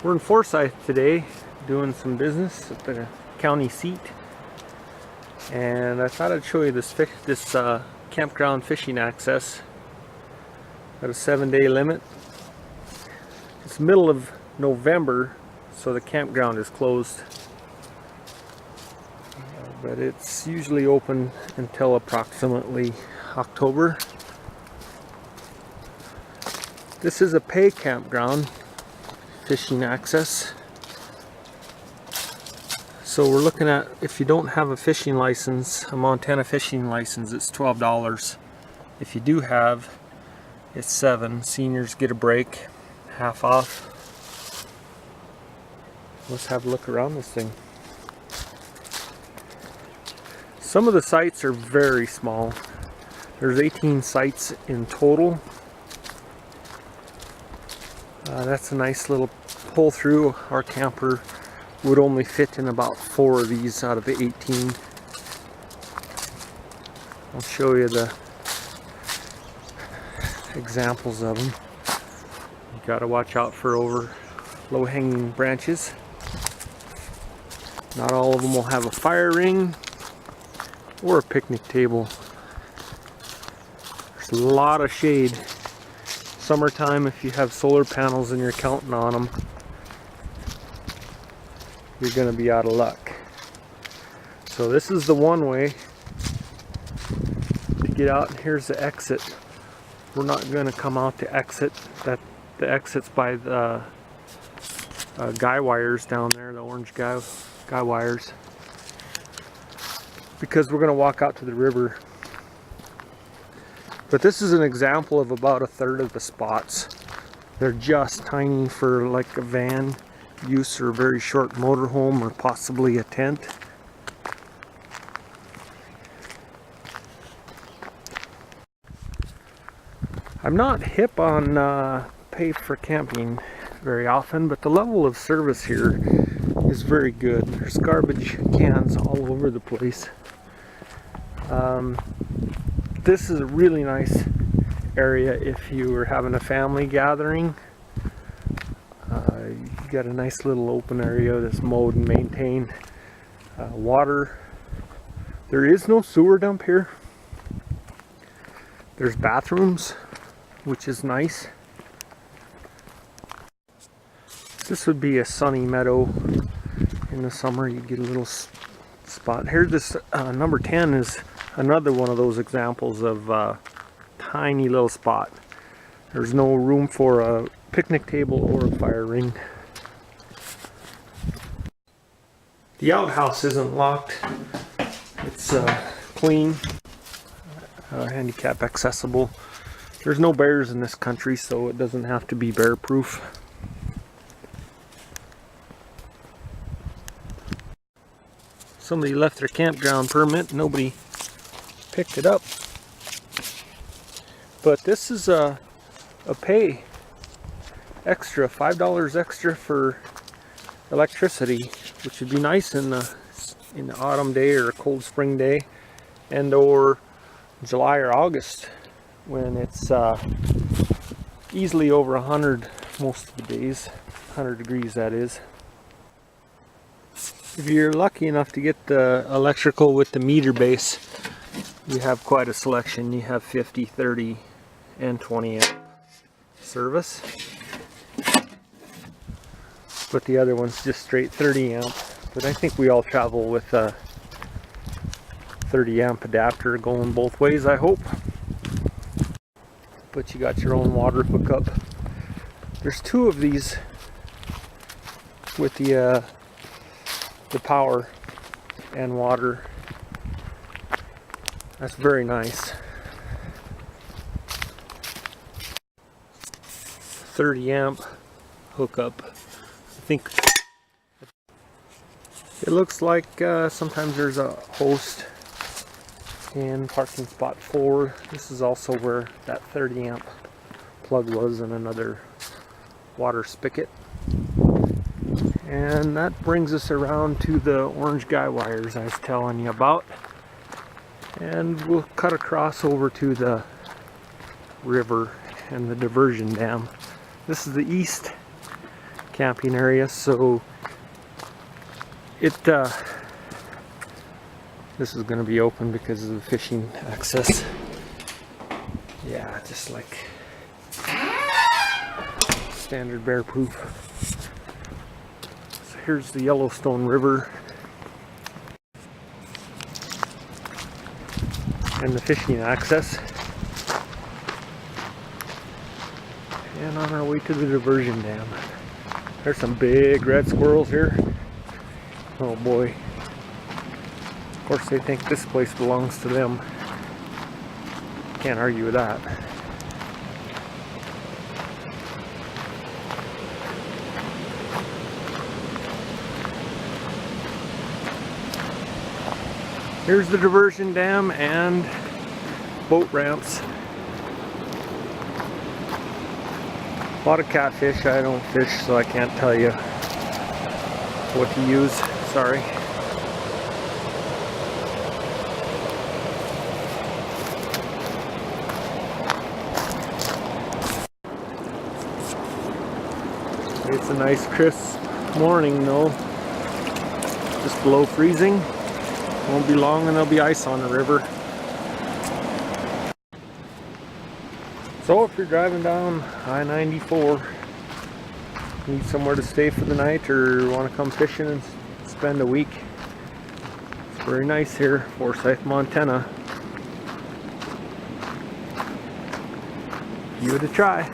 We're in Forsyth today doing some business at the county seat, and I thought I'd show you this campground fishing access. Got a 7-day limit. It's middle of November, so the campground is closed, but it's usually open until approximately October. This is a pay campground fishing access. So we're looking at, if you don't have a fishing license, a Montana fishing license, it's $12. If you do have, it's $7. Seniors get a break, half off. Let's have a look around this thing. Some of the sites are very small. There's 18 sites in total. That's a nice little pull through. Our camper would only fit in about 4 of these out of the 18. I'll show you the examples of them. You gotta watch out for low-hanging branches. Not all of them will have a fire ring or a picnic table. There's a lot of shade. Summertime, if you have solar panels and you're counting on them, you're going to be out of luck. So this is the one way to get out. Here's the exit. We're not going to come out to exit. The exit's by the guy wires down there, the orange guy wires, because we're going to walk out to the river. But this is an example of about 1/3 of the spots. They're just tiny for like a van use or a very short motorhome or possibly a tent. I'm not hip on pay for camping very often, but the level of service here is very good. There's garbage cans all over the place. This is a really nice area if you were having a family gathering. You got a nice little open area that's mowed and maintained. Water. There is no sewer dump here. There's bathrooms, which is nice. This would be a sunny meadow. In the summer you get a little spot. Here, this number 10 is another one of those examples of tiny little spot. There's no room for a picnic table or a fire ring. The outhouse isn't locked. It's clean, handicap accessible. There's no bears in this country, so it doesn't have to be bear proof. Somebody left their campground permit, nobody picked it up. But this is a pay extra, $5 extra for electricity, which would be nice in the autumn day or a cold spring day, and or July or August when it's easily over 100 most of the days, 100 degrees that is. If you're lucky enough to get the electrical with the meter base, you have quite a selection. You have 50, 30, and 20 amp service. But the other one's just straight 30 amp. But I think we all travel with a 30 amp adapter going both ways, I hope. But you got your own water hookup. There's 2 of these with the power and water. That's very nice. 30 amp hookup. I think it looks like sometimes there's a host in parking spot 4. This is also where that 30 amp plug was, and another water spigot. And that brings us around to the orange guy wires I was telling you about. And we'll cut across over to the river and the diversion dam. This is the east camping area, so this is going to be open because of the fishing access. Yeah, just like standard bear proof. So here's the Yellowstone River and the fishing access. And on our way to the diversion dam. There's some big red squirrels here. Oh boy. Of course they think this place belongs to them. Can't argue with that. Here's the diversion dam and boat ramps. A lot of catfish. I don't fish, so I can't tell you what to use. Sorry. It's a nice crisp morning though. Just below freezing. Won't be long and there'll be ice on the river. So if you're driving down I-94, need somewhere to stay for the night or want to come fishing and spend a week, it's very nice here, Forsyth, Montana. Give it a try.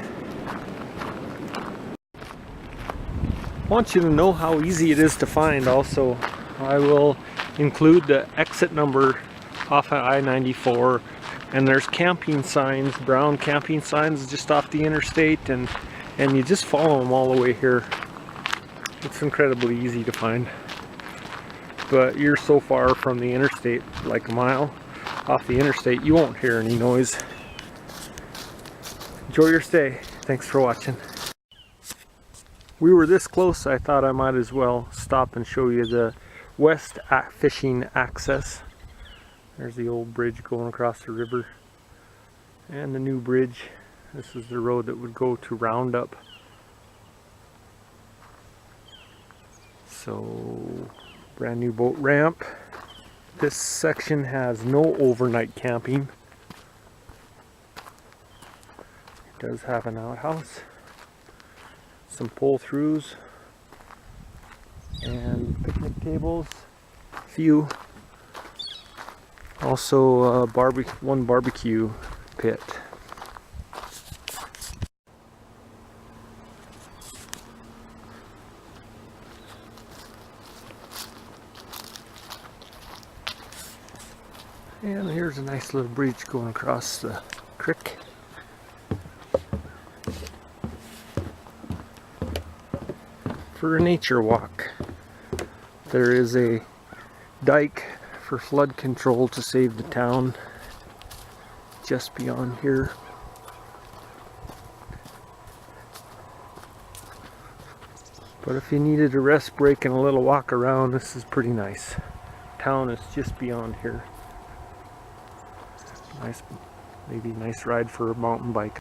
I want you to know how easy it is to find also. I will include the exit number off of I-94, and there's camping signs, brown camping signs just off the interstate, and you just follow them all the way here. It's incredibly easy to find. But you're so far from the interstate, like a mile off the interstate, you won't hear any noise. Enjoy your stay. Thanks for watching. We were this close, I thought I might as well stop and show you the west fishing access. There's the old bridge going across the river and the new bridge. This is the road that would go to Roundup. So, brand new boat ramp. This section has no overnight camping. It does have an outhouse, some pull-throughs, and picnic tables, a few. Also one barbecue pit. And here's a nice little bridge going across the creek. For a nature walk. There is a dike for flood control to save the town just beyond here. But if you needed a rest break and a little walk around, this is pretty nice. Town is just beyond here. Nice, maybe nice ride for a mountain bike.